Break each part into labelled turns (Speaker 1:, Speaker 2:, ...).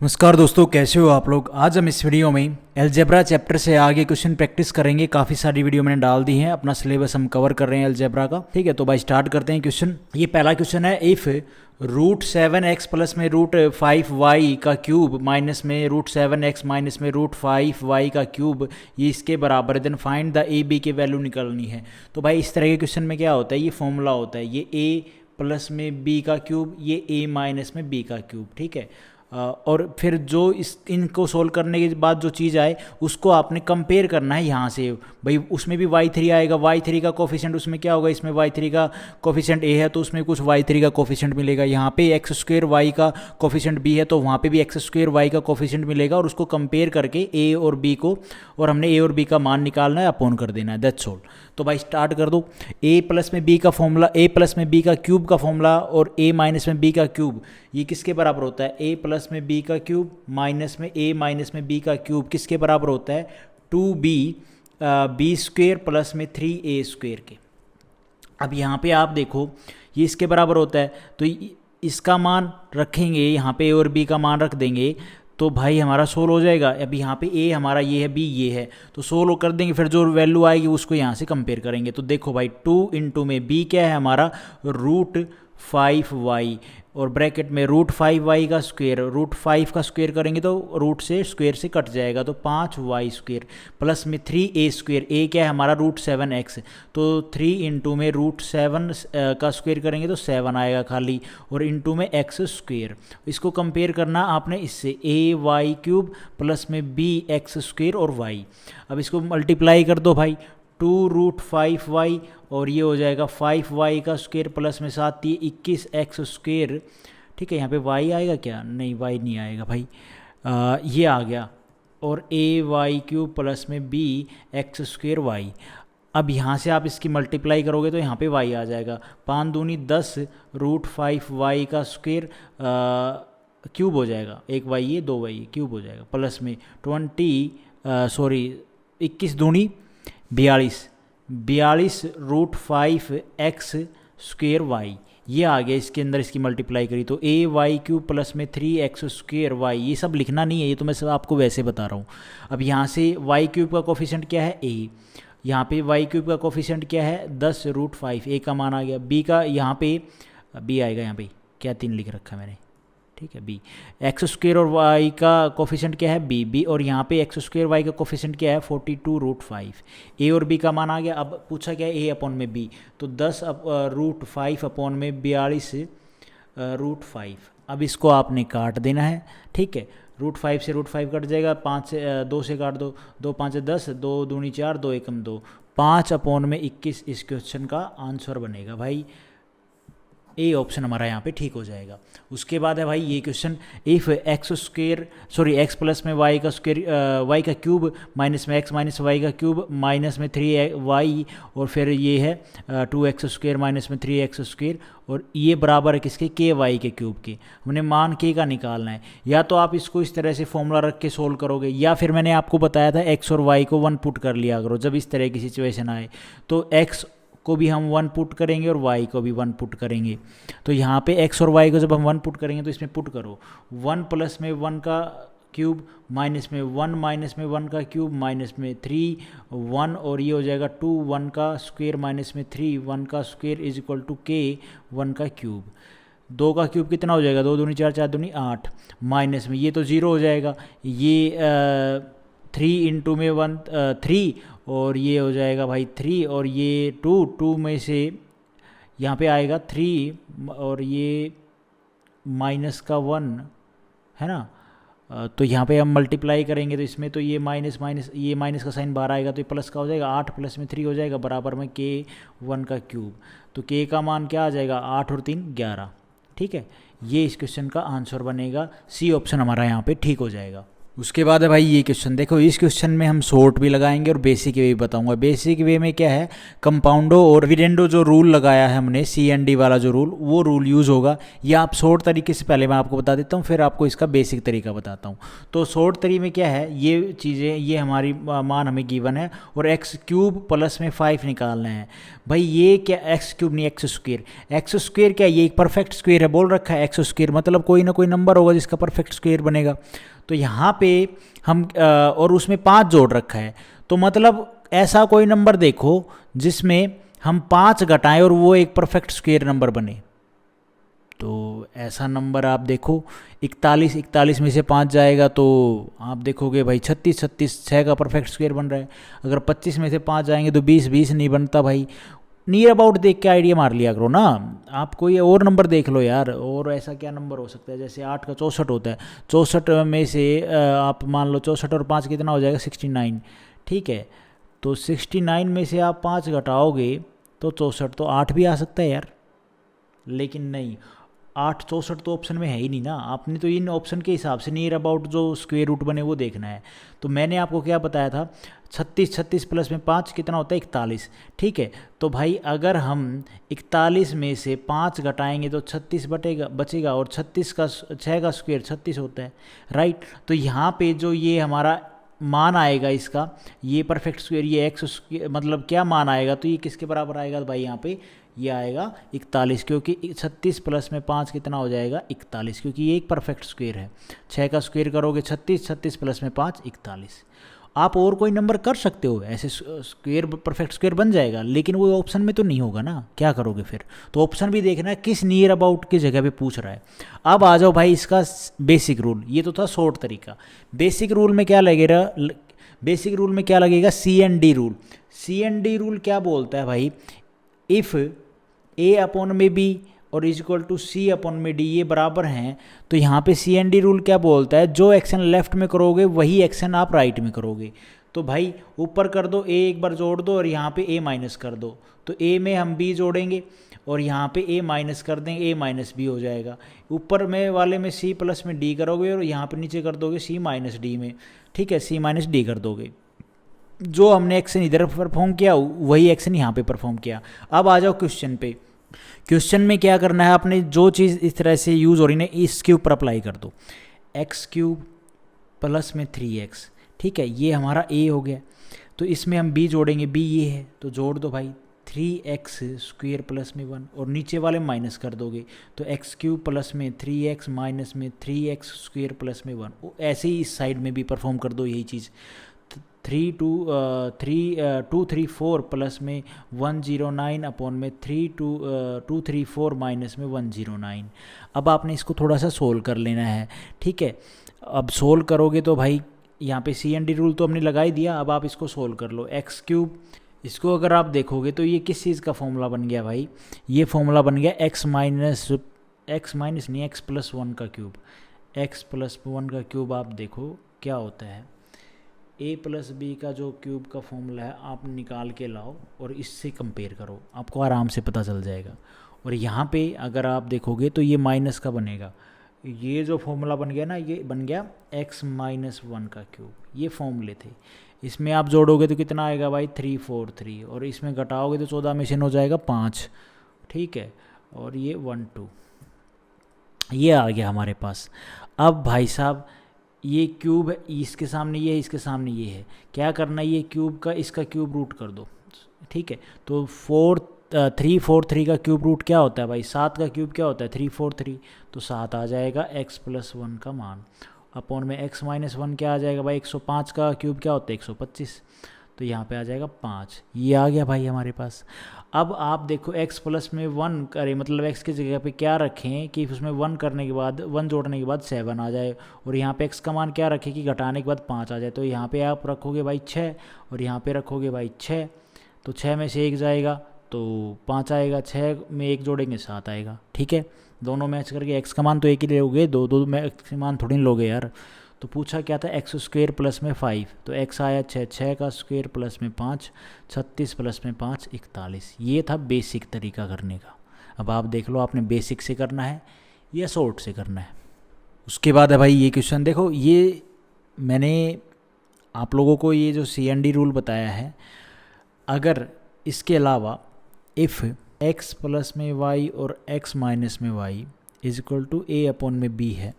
Speaker 1: नमस्कार दोस्तों, कैसे हो आप लोग। आज हम इस वीडियो में अलजेब्रा चैप्टर से आगे क्वेश्चन प्रैक्टिस करेंगे। काफ़ी सारी वीडियो मैंने डाल दी हैं, अपना सिलेबस हम कवर कर रहे हैं अलजेब्रा का। ठीक है, तो भाई स्टार्ट करते हैं क्वेश्चन। ये पहला क्वेश्चन है, इफ़ √7x प्लस में √5y का क्यूब माइनस में √7x माइनस में √5y का क्यूब ये इसके बराबर है, then find the A B की वैल्यू निकालनी है। तो भाई इस तरह के क्वेश्चन में क्या होता है, ये फॉर्मूला होता है, ये a प्लस में b का क्यूब, ये a माइनस में b का क्यूब। ठीक है, और फिर जो इनको सोल्व करने के बाद जो चीज़ आए उसको आपने कंपेयर करना है यहाँ से। भाई उसमें भी y3 आएगा, y3 का कोफिशिएंट उसमें क्या होगा, इसमें y3 का कोफिशिएंट a है तो उसमें कुछ y3 का कोफिशिएंट मिलेगा। यहाँ पे x² y का कोफिशिएंट b है तो वहाँ पे भी x² y का कोफिशिएंट मिलेगा, और उसको कंपेयर करके a और b को, और हमने a और b का मान निकालना है, अपॉन कर देना है, दैट्स ऑल। तो भाई स्टार्ट कर दो। a प्लस में b का फॉर्मूला, a प्लस में b का क्यूब का फॉर्मूला और a माइनस में b का क्यूब ये किसके बराबर होता है, a प्लस में b का क्यूब माइनस में a माइनस में b का क्यूब किसके बराबर होता है, 2b b² प्लस में 3a² के। अब यहाँ पे आप देखो ये इसके बराबर होता है तो इसका मान रखेंगे, यहाँ पे a और b का मान रख देंगे तो भाई हमारा सोल्व हो जाएगा। अब यहाँ पे a हमारा ये है, b ये है, तो सोल्व कर देंगे, फिर जो वैल्यू आएगी उसको यहाँ से कंपेयर करेंगे। तो देखो भाई 2 इंटू में b क्या है हमारा √5y, और ब्रैकेट में √5y का स्क्वेयर, √5 का स्क्वेयर करेंगे तो रूट से स्क्वेयर से कट जाएगा तो 5y² प्लस में 3a², a क्या है हमारा √7x, तो 3 इंटू में √7 का स्क्वेयर करेंगे तो 7 आएगा खाली, और इंटू में x²। इसको कंपेयर करना आपने इससे, ay³ प्लस में bx² और y। अब इसको मल्टीप्लाई कर दो भाई, 2√5y और ये हो जाएगा 5y का स्क्वेयर प्लस में साथ ये 21x²। ठीक है, यहाँ पे y आएगा क्या, नहीं y नहीं आएगा भाई, ये आ गया, और ay³ प्लस में bx² y। अब यहाँ से आप इसकी मल्टीप्लाई करोगे तो यहाँ पे y आ जाएगा, 5 दूनी 10 √5y का स्क्वेयर क्यूब हो जाएगा, 1y ये 2y क्यूब हो जाएगा, प्लस में 21 दूनी 42 √5x² y ये आ गया। इसके अंदर इसकी मल्टीप्लाई करी तो ay³ प्लस में 3x² y, ये सब लिखना नहीं है, ये तो मैं सब आपको वैसे बता रहा हूँ। अब यहाँ से y³ का कोफिशिएंट क्या है, a, यहाँ पे y³ का कोफिशिएंट क्या है 10 √5, a का मान आ गया, b का यहाँ पे b आएगा, यहाँ पे क्या 3 लिख रखा है मैंने, ठीक है, b। x² और y का कोफिशिएंट क्या है b, और यहाँ पे x² y का कोफिशिएंट क्या है 42 √5, a और b का मान आ गया। अब पूछा क्या है a अपॉन में b, तो 10 √5 अपॉन में 42 √5। अब इसको आपने काट देना है। ठीक है, √5 से √5 कट जाएगा, 5 से 2 से काट दो, 2 5 10, 2 दूनी 4, 2 एकम 2, 5 अपॉन में 21 इस क्वेश्चन का आंसर बनेगा भाई। ए ऑप्शन हमारा यहाँ पे ठीक हो जाएगा। उसके बाद है भाई ये क्वेश्चन, इफ़ x प्लस में y का स्क्वेयर y का क्यूब माइनस में x माइनस y का क्यूब माइनस में 3y, और फिर ये है 2x² माइनस में 3x², और ये बराबर है किसके, के y के क्यूब के। हमने मान k का निकालना है। या तो आप इसको इस तरह से फॉर्मूला रख के सोल्व करोगे, या फिर मैंने आपको बताया था x और y को 1 पुट कर लिया करो जब इस तरह की सिचुएशन आए, तो x को भी हम 1 पुट करेंगे और y को भी 1 पुट करेंगे। तो यहाँ पे x और y को जब हम 1 पुट करेंगे तो इसमें पुट करो 1 प्लस में 1 का क्यूब माइनस में 1 माइनस में 1 का क्यूब माइनस में 3 1, और ये हो जाएगा 2 1 का स्क्वेयर माइनस में 3 1 का square is equal to k 1 का क्यूब। 2 का क्यूब कितना हो जाएगा, 2 दूनी 4 4 दूनी 8, माइनस में ये तो 0 हो जाएगा, ये 3 इंटू में 1 3, और ये हो जाएगा भाई 3, और ये 2 में से यहाँ पे आएगा 3, और ये माइनस का 1 है ना, तो यहाँ पे हम मल्टीप्लाई करेंगे तो इसमें तो ये माइनस ये माइनस का साइन बाहर आएगा तो ये प्लस का हो जाएगा, 8 प्लस में 3 हो जाएगा बराबर में k 1 का क्यूब। तो k का मान क्या आ जाएगा, 8 और 3 11। ठीक है, ये इस क्वेश्चन का आंसर बनेगा, सी ऑप्शन हमारा यहाँ पे ठीक हो जाएगा। उसके बाद है भाई ये क्वेश्चन देखो, इस क्वेश्चन में हम शॉर्ट भी लगाएंगे और बेसिक वे भी बताऊंगा। बेसिक वे में क्या है, कंपाउंडो और डिविडेंडो जो रूल लगाया है हमने, CND वाला जो रूल, वो रूल यूज़ होगा। ये आप शॉर्ट तरीके से पहले मैं आपको बता देता हूँ, फिर आपको इसका बेसिक तरीका बताता हूँ। तो शॉर्ट तरीके में क्या है, ये चीज़ें, ये हमारी मान हमें गिवन है और एक्स क्यूब प्लस में 5 निकालना है। भाई ये क्या, एक्स क्यूब नहीं एक्स स्क्वेयर। एक्स स्क्वेयर क्या, ये एक परफेक्ट स्क्वेयर है, बोल रखा है एक्स स्क्वेयर, मतलब कोई ना कोई नंबर होगा जिसका परफेक्ट स्क्वेयर बनेगा। तो यहाँ पे हम और उसमें 5 जोड़ रखा है, तो मतलब ऐसा कोई नंबर देखो जिसमें हम 5 घटाएं और वो एक परफेक्ट स्क्वेयर नंबर बने। तो ऐसा नंबर आप देखो, 41 में से 5 जाएगा तो आप देखोगे भाई 36 6 का परफेक्ट स्क्वेयर बन रहा है। अगर 25 में से 5 जाएंगे तो 20 नहीं बनता भाई। नियर अबाउट देख के आइडिया मार लिया करो ना, आप कोई और नंबर देख लो यार। और ऐसा क्या नंबर हो सकता है, जैसे 8 का 64 होता है, 64 में से आप मान लो 64 और 5 कितना हो जाएगा 69, ठीक है। तो 69 में से आप 5 घटाओगे तो 64, तो 8 भी आ सकता है यार, लेकिन नहीं, 8 64 तो ऑप्शन में है ही नहीं ना। आपने तो इन ऑप्शन के हिसाब से नियर अबाउट जो स्क्वेयर रूट बने वो देखना है। तो मैंने आपको क्या बताया था, 36 प्लस में 5 कितना होता है 41, ठीक है। तो भाई अगर हम 41 में से 5 घटाएंगे तो 36 बचेगा, और 36 का 6 का स्क्वेयर 36 होता है, राइट। तो यहाँ पे जो ये हमारा मान आएगा इसका, ये परफेक्ट स्क्वेयर, ये एक्स मतलब क्या मान आएगा, तो ये किसके बराबर आएगा भाई, यहाँ पे ये आएगा 41, क्योंकि 36 प्लस में 5 कितना हो जाएगा 41, क्योंकि ये एक परफेक्ट स्क्वेयर है। 6 का स्क्वेयर करोगे 36 प्लस में 5 41। आप और कोई नंबर कर सकते हो ऐसे, स्क्वेयर परफेक्ट स्क्वेयर बन जाएगा, लेकिन वो ऑप्शन में तो नहीं होगा ना, क्या करोगे फिर। तो ऑप्शन भी देखना है किस नियर अबाउट की जगह पे पूछ रहा है। अब आ जाओ भाई इसका बेसिक रूल, ये तो था शॉर्ट तरीका। बेसिक रूल में क्या लगेगा, बेसिक रूल में क्या लगेगा, CND रूल। CND रूल क्या बोलता है भाई, इफ़ A अपॉन में B और is equal to C upon में D ये बराबर हैं, तो यहाँ पे CND रूल क्या बोलता है, जो एक्शन लेफ्ट में करोगे वही एक्शन आप राइट में करोगे। तो भाई ऊपर कर दो, A एक बार जोड़ दो और यहाँ पे A माइनस कर दो, तो A में हम B जोड़ेंगे और यहाँ पे A माइनस कर देंगे, A माइनस B हो जाएगा। ऊपर में वाले में C प्लस में D करोगे और यहाँ पे नीचे कर दोगे C माइनस D में, ठीक है, C माइनस D कर दोगे। जो हमने एक्शन इधर परफॉर्म किया वही एक्शन यहाँ पे परफॉर्म किया। अब आ जाओ क्वेश्चन पे। क्वेश्चन में क्या करना है, आपने जो चीज़ इस तरह से यूज़ हो रही है इसके ऊपर अप्लाई कर दो। एक्स क्यूब प्लस में 3x, ठीक है, ये हमारा A हो गया। तो इसमें हम B जोड़ेंगे, B ये है तो जोड़ दो भाई, 3x स्क्वेयर प्लस में 1 और नीचे वाले माइनस कर दोगे, तो एक्स क्यूब प्लस में 3x माइनस में 3x स्क्वेयर प्लस में 1। ऐसे ही इस साइड में भी परफॉर्म कर दो यही चीज़। 234 प्लस में 109 अपॉन में 234 माइनस में 109। अब आपने इसको थोड़ा सा सोल्व कर लेना है, ठीक है। अब सोल्व करोगे तो भाई यहाँ पे CND रूल तो हमने लगा ही दिया, अब आप इसको सोल्व कर लो। एक्स क्यूब, इसको अगर आप देखोगे तो ये किस चीज़ का फॉर्मूला बन गया भाई, ये फॉर्मूला बन गया x माइनस नहीं x+1 का क्यूब। x+1 का क्यूब आप देखो क्या होता है, A प्लस बी का जो क्यूब का फॉर्मूला है आप निकाल के लाओ और इससे कंपेयर करो, आपको आराम से पता चल जाएगा। और यहाँ पे अगर आप देखोगे तो ये माइनस का बनेगा, ये जो फॉर्मूला बन गया ना, ये बन गया x-1 का क्यूब, ये फॉर्मूले थे। इसमें आप जोड़ोगे तो कितना आएगा भाई 343, और इसमें घटाओगे तो 14 में से हो जाएगा 5, ठीक है, और ये 1 2, ये आ गया हमारे पास। अब भाई साहब ये क्यूब है, इसके सामने ये है, इसके सामने ये है, क्या करना है, ये क्यूब का इसका क्यूब रूट कर दो, ठीक है। तो 343 का क्यूब रूट क्या होता है भाई, 7 का क्यूब क्या होता है 343, तो 7 आ जाएगा x+1 का मान, अपॉन में x-1 क्या आ जाएगा भाई 105 का क्यूब क्या होता है 125, तो यहाँ पे आ जाएगा 5, ये आ गया भाई हमारे पास। अब आप देखो x प्लस में 1 करें, मतलब x की जगह पे क्या रखें कि उसमें 1 करने के बाद 1 जोड़ने के बाद 7 आ जाए, और यहाँ पे x का मान क्या रखें कि घटाने के बाद 5 आ जाए। तो यहाँ पे आप रखोगे भाई 6 और यहाँ पे रखोगे भाई 6, तो 6 में से 1 जाएगा तो 5 आएगा, 6 में 1 जोड़ेंगे 7 आएगा, ठीक है। दोनों मैच करके x का मान तो एक ही लोगे, दो मैच मान थोड़ी लोगे यार। तो पूछा क्या था x² प्लस में 5, तो x आया 6, 6 का स्क्वेयर प्लस में 5, 36 प्लस में 5 41। ये था बेसिक तरीका करने का। अब आप देख लो आपने बेसिक से करना है या शॉर्ट से करना है। उसके बाद है भाई ये क्वेश्चन देखो, ये मैंने आप लोगों को ये जो CND रूल बताया है, अगर इसके अलावा इफ़ x प्लस में y और x माइनस में y is equal to a upon में b है,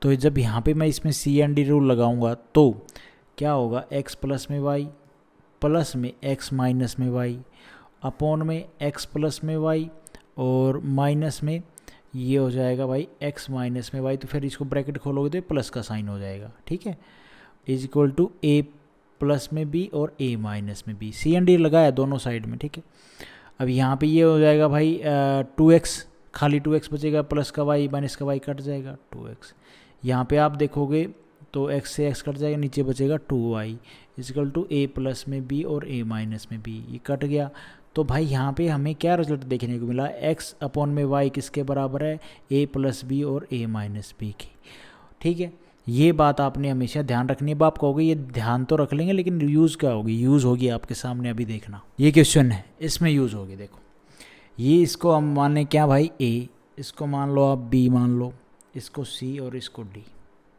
Speaker 1: तो जब यहाँ पे मैं इसमें CND रूल लगाऊंगा तो क्या होगा, x प्लस में y प्लस में x माइनस में y अपॉन में x प्लस में y और माइनस में ये हो जाएगा भाई x माइनस में y, तो फिर इसको ब्रैकेट खोलोगे तो प्लस का साइन हो जाएगा, ठीक है, is equal to a plus में b और a माइनस में b। CND लगाया दोनों साइड में, ठीक है। अब यहाँ पे ये हो जाएगा भाई 2x, खाली 2x बचेगा, प्लस का y माइनस का y कट जाएगा 2x। यहाँ पे आप देखोगे तो x से x कट जाएगा, नीचे बचेगा 2y is equal to a plus में b और a माइनस में b, ये कट गया। तो भाई यहाँ पे हमें क्या रिजल्ट देखने को मिला, x अपॉन में y किसके बराबर है, a प्लस b और a माइनस b की, ठीक है। ये बात आपने हमेशा ध्यान रखनी है। आप कहोगे ये ध्यान तो रख लेंगे लेकिन यूज़ क्या होगी, यूज़ होगी आपके सामने, अभी देखना। ये क्वेश्चन है, इसमें यूज़ होगी, देखो ये इसको हम माने क्या भाई a, इसको मान लो आप b मान लो, इसको c और इसको d,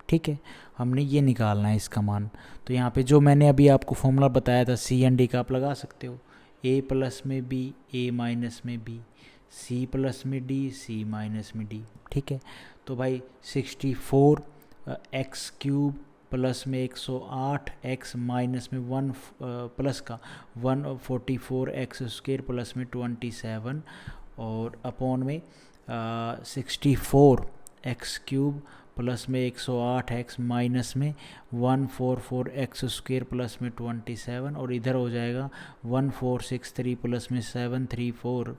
Speaker 1: ठीक है। हमने ये निकालना है इसका मान। तो यहाँ पे जो मैंने अभी आपको फॉर्मूला बताया था CND का, आप लगा सकते हो, a प्लस में b a माइनस में b, c प्लस में d c माइनस में d, ठीक है। तो भाई 64 x क्यूब प्लस में 108 x माइनस में 1 प्लस का 144 x स्क्वायर प्लस में 27 और अपॉन में 64 x क्यूब प्लस में 108 x माइनस में 144 x स्क्वायर प्लस में 27 और इधर हो जाएगा 1463 प्लस में 734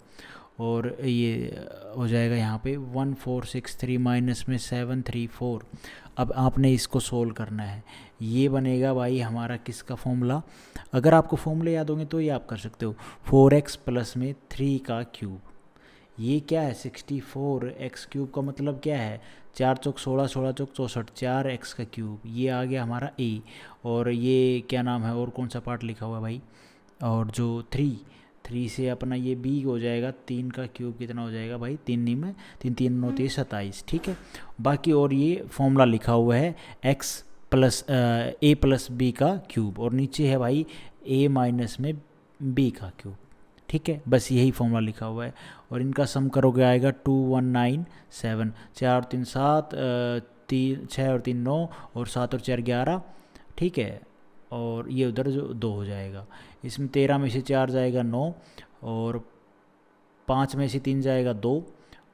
Speaker 1: और ये हो जाएगा यहाँ पे 1463 माइनस में 734। अब आपने इसको सोल्व करना है, ये बनेगा भाई हमारा किसका फॉर्मूला। अगर आपको फॉर्मूले याद होंगे तो ये आप कर सकते हो, 4x प्लस में 3 का क्यूब, ये क्या है 64, x क्यूब का मतलब क्या है 4 चौक 16, 16 चौक 64, 4x का क्यूब, ये आ गया हमारा a। और ये क्या नाम है, और कौन सा पार्ट लिखा हुआ है भाई, और जो 3 से अपना ये b हो जाएगा, 3 का क्यूब कितना हो जाएगा भाई, 3 नहीं में 3 3 9 30 27, ठीक है। बाकी और ये फॉर्मूला लिखा हुआ है x plus a plus b का क्यूब और नीचे है भाई a माइनस में b का क्यूब, ठीक है। बस यही फॉर्मूला लिखा हुआ है और इनका सम करोगे आएगा 2197, 4 और 3 7, 6 और 3 9 और 7 और 4 11, ठीक है। और ये उधर जो 2 हो जाएगा, इसमें 13 में से 4 जाएगा 9 और 5 में से 3 जाएगा 2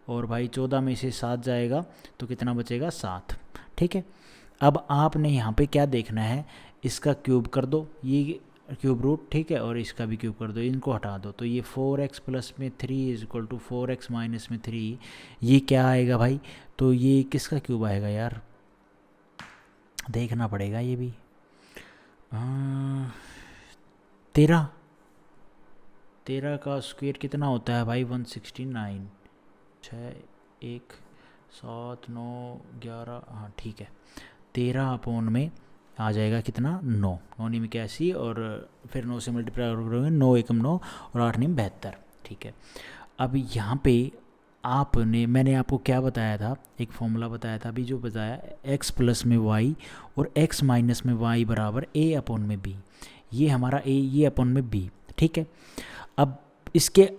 Speaker 1: और भाई 14 में से 7 जाएगा तो कितना बचेगा 7, ठीक है। अब आपने यहाँ पे क्या देखना है, इसका क्यूब कर दो, ये क्यूब रूट, ठीक है, और इसका भी क्यूब कर दो, इनको हटा दो, तो ये 4x प्लस में 3 is equal to 4x minus में 3, ये क्या आएगा भाई, तो ये किसका क्यूब आएगा यार, देखना पड़ेगा ये भी, 13 का स्क्वायर कितना होता है भाई 169, 6 1 7 9 11, हाँ ठीक है, 13 अपॉन में आ जाएगा कितना 9, 9 में 81 और फिर 9 से मल्टीप्लाई करोगे 9 एकम 9 और 8 में 72, ठीक है। अब यहाँ पे आपने, मैंने आपको क्या बताया था, एक फॉर्मूला बताया था अभी जो बताया, x प्लस में y और x माइनस में y बराबर a अपॉन में b, ये हमारा a, ये अपॉन में b, ठीक है। अब इसके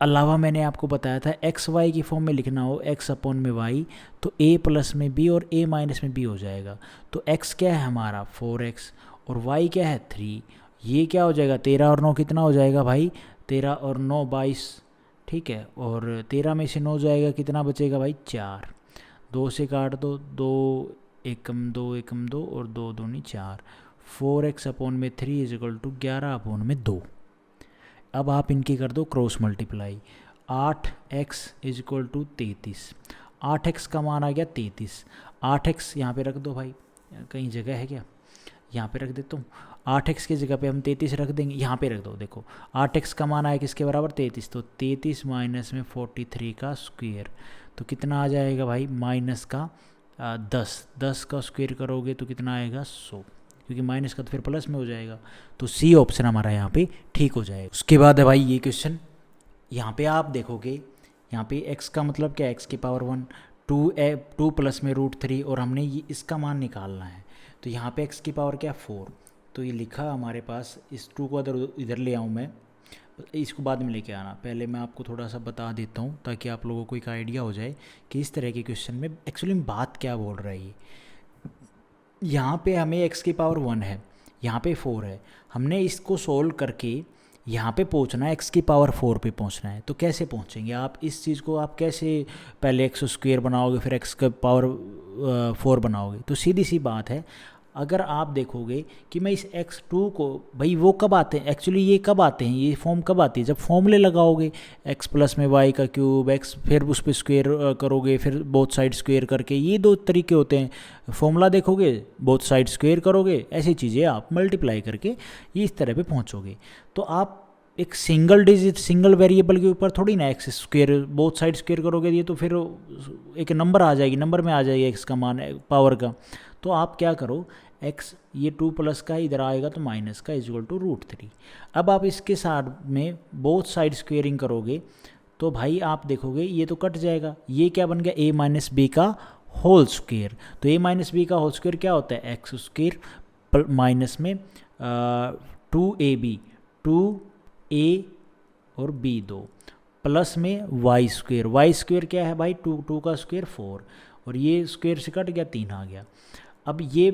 Speaker 1: अलावा मैंने आपको बताया था एक्स वाई की फॉर्म में लिखना हो x अपॉन में y तो a प्लस में b और a माइनस में b हो जाएगा। तो x क्या है हमारा 4x और y क्या है 3, ये क्या हो जाएगा 13 और 9 कितना हो जाएगा भाई, 13 और 9 22, ठीक है। और 13 में से 9 जाएगा कितना बचेगा भाई 4, 2 से काट दो, 2 एकम 2 एकम 2 और 2 दूनी 4, 4x अपॉन में 3 इज इक्वल टू 11 अपॉन में 2। अब आप इनकी कर दो cross multiply, 8x is equal to 33, 8x का मान आ गया 33, 8x यहाँ पे रख दो भाई, कहीं जगह है क्या, यहाँ पे रख देता हूँ, 8x की जगह पे हम 33 रख देंगे, यहाँ पे रख दो, देखो 8x का मान आया किसके बराबर 33, तो 33 माइनस में 43 का स्क्वायर, तो कितना आ जाएगा भाई माइनस का 10 का स्क्वायर करोगे तो कितना आएगा 100, क्योंकि माइनस का तो फिर प्लस में हो जाएगा, तो सी ऑप्शन हमारा यहाँ पे ठीक हो जाएगा। उसके बाद है भाई ये क्वेश्चन, यहाँ पे आप देखोगे यहाँ पे x का मतलब क्या, x की पावर 1, टू प्लस में √3 और हमने ये इसका मान निकालना है। तो यहाँ पे x की पावर क्या 4, तो ये लिखा हमारे पास, इस 2 को इधर ले आऊँ मैं, इसको बाद में लेके आना, पहले मैं आपको थोड़ा सा बता देता हूँ ताकि आप लोगों को एक आइडिया हो जाए कि इस तरह के क्वेश्चन में एक्चुअली में बात क्या बोल रही है। यहाँ पे हमें x की पावर 1 है, यहाँ पे 4 है, हमने इसको सोल्व करके यहाँ पे पहुँचना है, x की पावर 4 पे पहुँचना है। तो कैसे पहुँचेंगे आप इस चीज़ को, आप कैसे पहले x² बनाओगे फिर x का पावर 4 बनाओगे। तो सीधी सी बात है, अगर आप देखोगे कि मैं इस x2 को, भाई वो कब आते हैं एक्चुअली, ये कब आते हैं, ये फॉर्म कब आती है, जब फॉर्मूले लगाओगे x प्लस में y का क्यूब x, फिर उस पर स्क्वेयर करोगे, फिर बोथ साइड स्क्वेयर करके, ये 2 तरीके होते हैं। फॉर्मूला देखोगे, बोथ साइड स्क्वेयर करोगे, ऐसी चीज़ें आप मल्टीप्लाई करके ये इस तरह पे पहुँचोगे। तो आप एक सिंगल डिजिट सिंगल वेरिएबल के ऊपर थोड़ी ना x² बोथ साइड स्क्वेयर करोगे, ये तो फिर एक नंबर आ जाएगी, नंबर में आ जाएगी x का मान पावर का। तो आप क्या करो, x ये 2 प्लस का इधर आएगा तो माइनस का इक्वल टू √3। अब आप इसके साथ में बोथ साइड स्क्वेयरिंग करोगे तो भाई आप देखोगे ये तो कट जाएगा, ये क्या बन गया a माइनस बी का होल स्क्वेयर। तो a माइनस बी का होल स्क्वेयर क्या होता है, x² माइनस में 2ab, 2a और b 2 प्लस में y² क्या है भाई 2 का स्क्वेयर 4, और ये स्क्वेयर से कट गया 3 आ गया। अब ये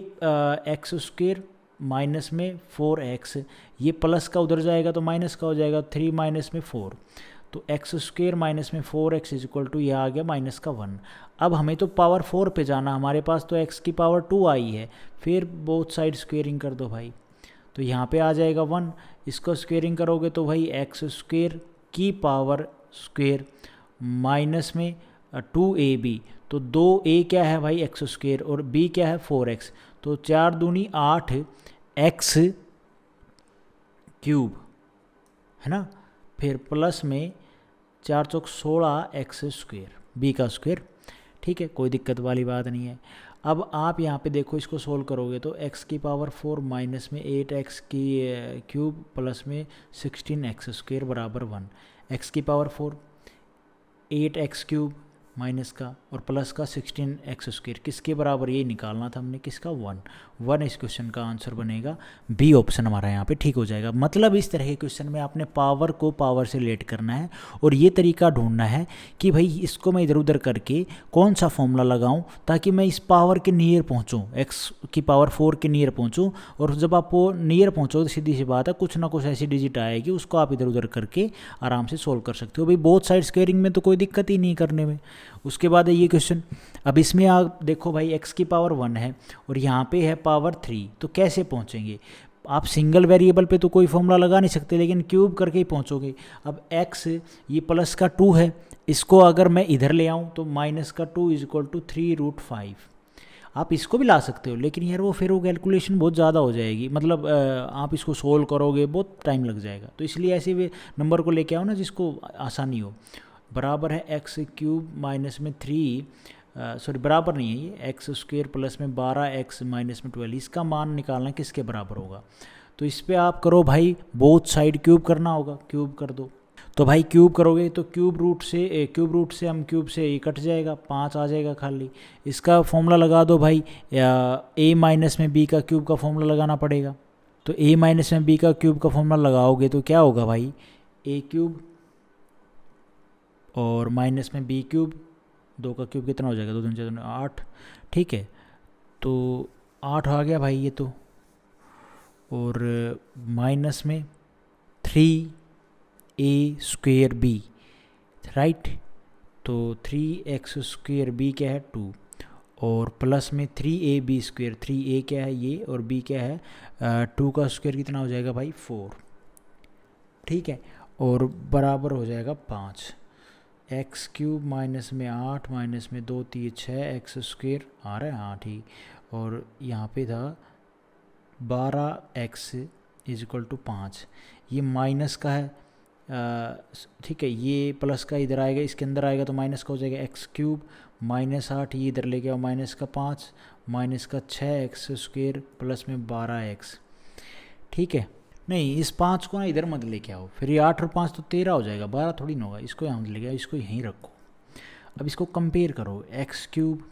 Speaker 1: x² माइनस में 4x, ये प्लस का उधर जाएगा तो माइनस का हो जाएगा, 3 माइनस में 4, तो x² माइनस में 4x इक्वल टू यह आ गया माइनस का 1। अब हमें तो पावर 4 पे जाना, हमारे पास तो x की पावर 2 आई है, फिर बोथ साइड स्क्वेयरिंग कर दो भाई, तो यहाँ पे आ जाएगा 1, इसको स्क्वेयरिंग करोगे तो भाई x² की पावर स्क्वेयर माइनस में 2ab, तो 2a क्या है भाई x² और b क्या है 4x, तो 4 दूनी 8x क्यूब है ना, फिर प्लस में 4 चौक 16x² b का स्क्वेयर। ठीक है, कोई दिक्कत वाली बात नहीं है। अब आप यहाँ पे देखो, इसको सोल्व करोगे तो x की पावर 4 माइनस में 8x की क्यूब प्लस में 16x² बराबर 1, x की पावर 4 8x क्यूब माइनस का और प्लस का 16x² किसके बराबर, ये निकालना था हमने, किसका 1 इस क्वेश्चन का आंसर बनेगा बी ऑप्शन हमारा यहाँ पे ठीक हो जाएगा। मतलब इस तरह के क्वेश्चन में आपने पावर को पावर से रिलेट करना है और ये तरीका ढूंढना है कि भाई इसको मैं इधर उधर करके कौन सा फॉर्मूला लगाऊं ताकि मैं इस पावर के नियर पहुँचूँ, x की पावर 4 के नियर पहुँचूँ। और जब आप वो नियर पहुँचो तो सीधी सी बात है, कुछ ना कुछ ऐसी डिजिट आएगी, उसको आप इधर उधर करके आराम से सोल्व कर सकते हो। भाई बोथ साइड स्क्वेयरिंग में तो कोई दिक्कत ही नहीं करने में। उसके बाद है ये क्वेश्चन, अब इसमें आप देखो भाई x की पावर 1 है और यहाँ पे है पावर 3, तो कैसे पहुँचेंगे आप, सिंगल वेरिएबल पे तो कोई फॉर्मूला लगा नहीं सकते, लेकिन क्यूब करके ही पहुँचोगे। अब x ये प्लस का 2 है, इसको अगर मैं इधर ले आऊँ तो माइनस का 2 इक्वल टू 3√5। आप इसको भी ला सकते हो, लेकिन यार वो फिर वो कैलकुलेशन बहुत ज़्यादा हो जाएगी, मतलब आप इसको सोल्व करोगे बहुत टाइम लग जाएगा। तो इसलिए ऐसे भी नंबर को लेके आओ ना जिसको आसानी हो। बराबर है x³ माइनस में 3 सॉरी बराबर नहीं है, ये x² प्लस में 12x माइनस में 12, इसका मान निकालना किसके बराबर होगा। तो इस पे आप करो भाई, बोथ साइड क्यूब करना होगा, क्यूब कर दो। तो भाई क्यूब करोगे तो क्यूब रूट से हम क्यूब से ये कट जाएगा, 5 आ जाएगा खाली। इसका फॉर्मूला लगा दो भाई, a माइनस में b का क्यूब का फॉर्मूला लगाना पड़ेगा। तो a माइनस में b का क्यूब का फॉर्मूला लगाओगे तो क्या होगा भाई, a³ और माइनस में b³, 2 का क्यूब कितना हो जाएगा, 2 दूनी 4 8। ठीक है, तो 8 आ गया भाई ये तो, और माइनस में 3a² b, राइट, तो 3x² b क्या है 2, और प्लस में 3ab², 3a क्या है ये और b क्या है 2 का स्क्वायर कितना हो जाएगा भाई 4। ठीक है, और बराबर हो जाएगा 5, x³ माइनस में 8 माइनस में 2 3 6 x² आ रहा है, हाँ ठीक, और यहाँ पे था 12x इक्वल टू 5, ये माइनस का है, ठीक है, ये प्लस का इधर आएगा, इसके अंदर आएगा तो माइनस का हो जाएगा x³ माइनस 8, ये इधर लेके आओ माइनस का 5 माइनस का 6x² प्लस में 12x। ठीक है, नहीं इस 5 को ना इधर मत लेके आओ, फिर ये 8 और 5 तो 13 हो जाएगा, 12 थोड़ी ना होगा, इसको यहाँ लेके आओ, इसको यहीं रखो। अब इसको कंपेयर करो, एक्स क्यूब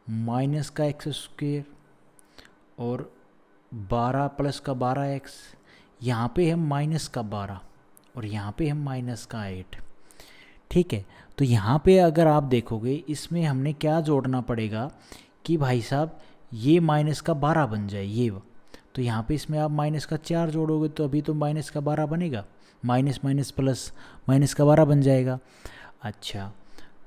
Speaker 1: माइनस का एक्स स्क्वेयर और 12 प्लस का 12x, यहाँ पे है माइनस का 12 और यहाँ पे है माइनस का 8। ठीक है, तो यहाँ पे अगर आप देखोगे इसमें हमने क्या जोड़ना पड़ेगा कि भाई साहब ये माइनस का 12 बन जाए ये, तो यहाँ पे इसमें आप माइनस का 4 जोड़ोगे तो अभी तो माइनस का 12 बनेगा, माइनस माइनस प्लस माइनस का 12 बन जाएगा। अच्छा,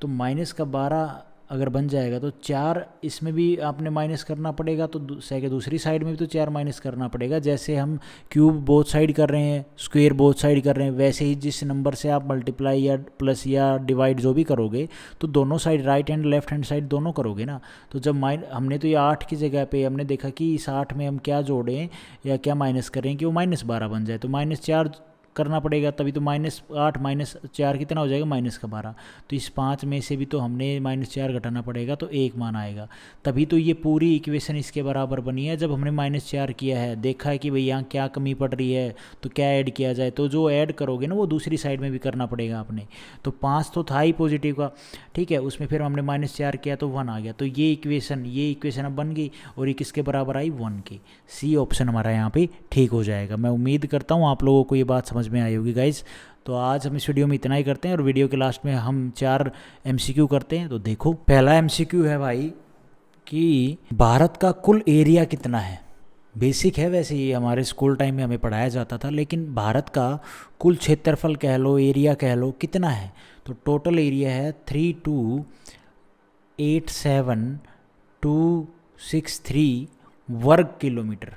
Speaker 1: तो माइनस का 12 अगर बन जाएगा तो 4 इसमें भी आपने माइनस करना पड़ेगा, तो दूसरी साइड में भी तो 4 माइनस करना पड़ेगा। जैसे हम क्यूब बोथ साइड कर रहे हैं, स्क्वायर बोथ साइड कर रहे हैं, वैसे ही जिस नंबर से आप मल्टीप्लाई या प्लस या डिवाइड जो भी करोगे तो दोनों side, right hand left hand side दोनों करोगे ना। तो जब हमने तो ये 8 की जगह पे हमने देखा कि इस 8 में हम क्या जोड़ें या क्या माइनस करें कि वो -12 बन जाए, तो -4 करना पड़ेगा, तभी तो -8 -4 कितना हो जाएगा, -12। तो इस 5 में से भी तो हमने -4 घटाना पड़ेगा, तो 1 मान आएगा, तभी तो ये पूरी इक्वेशन इसके बराबर बनी है। जब हमने -4 किया है, देखा है कि भाई यहाँ क्या कमी पड़ रही है तो क्या ऐड किया जाए, तो जो ऐड करोगे ना वो दूसरी साइड में भी करना पड़ेगा आपने। तो 5 तो था ही पॉजिटिव का, ठीक है, उसमें फिर हमने -4 किया तो 1 आ गया, तो ये इक्वेशन अब बन गई और ये किसके बराबर आई, 1 की। सी ऑप्शन हमारा यहाँ पे ठीक हो जाएगा। मैं उम्मीद करता हूँ आप लोगों को ये बात समझ में आई होगी गाइज। तो आज हम इस वीडियो में इतना ही करते हैं और वीडियो के लास्ट में हम 4 MCQ करते हैं। तो देखो, पहला MCQ है भाई कि भारत का कुल एरिया कितना है। बेसिक है वैसे, ये हमारे स्कूल टाइम में हमें पढ़ाया जाता था, लेकिन भारत का कुल क्षेत्रफल कह लो, एरिया कह लो, कितना है। तो टोटल एरिया है 3287,263 वर्ग किलोमीटर।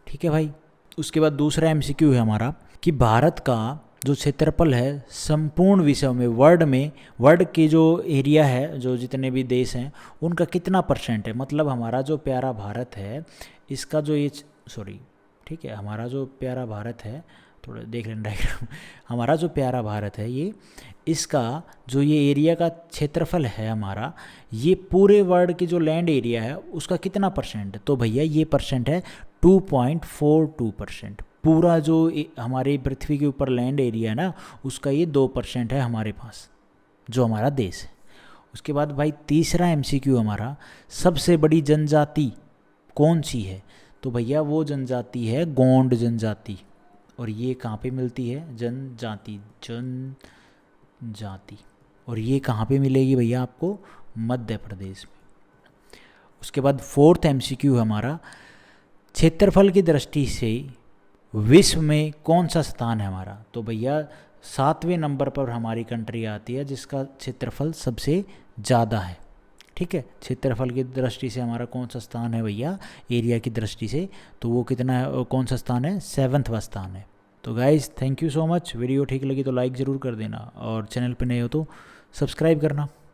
Speaker 1: ठीक है भाई। उसके बाद दूसरा MCQ है हमारा कि भारत का जो क्षेत्रफल है संपूर्ण विश्व में, वर्ल्ड के जो एरिया है, जो जितने भी देश हैं उनका कितना % है। मतलब हमारा जो प्यारा भारत है इसका जो ये ठीक है, हमारा जो प्यारा भारत है, थोड़ा देख लेना डायग्राम हमारा जो प्यारा भारत है ये, इसका जो ये एरिया का क्षेत्रफल है हमारा, ये पूरे वर्ल्ड की जो लैंड एरिया है उसका कितना % है। तो भैया ये % है 2.42%। पूरा जो हमारे पृथ्वी के ऊपर लैंड एरिया है ना, उसका ये 2% है हमारे पास, जो हमारा देश है। उसके बाद भाई तीसरा MCQ हमारा, सबसे बड़ी जनजाति कौन सी है। तो भैया वो जनजाति है गोंड जनजाति। और ये कहाँ पे मिलती है, जनजाति, और ये कहाँ पे मिलेगी भैया आपको, मध्य प्रदेश में। उसके बाद फोर्थ MCQ हमारा, क्षेत्रफल की दृष्टि से विश्व में कौन सा स्थान है हमारा। तो भैया 7वें नंबर पर हमारी कंट्री आती है जिसका क्षेत्रफल सबसे ज़्यादा है। ठीक है, क्षेत्रफल की दृष्टि से हमारा कौन सा स्थान है भैया, एरिया की दृष्टि से, तो वो कितना है, कौन सा स्थान है, 7वां स्थान है। तो guys thank you so much. Video ठीक लगी तो लाइक ज़रूर कर देना और चैनल पे नए हो तो सब्सक्राइब करना।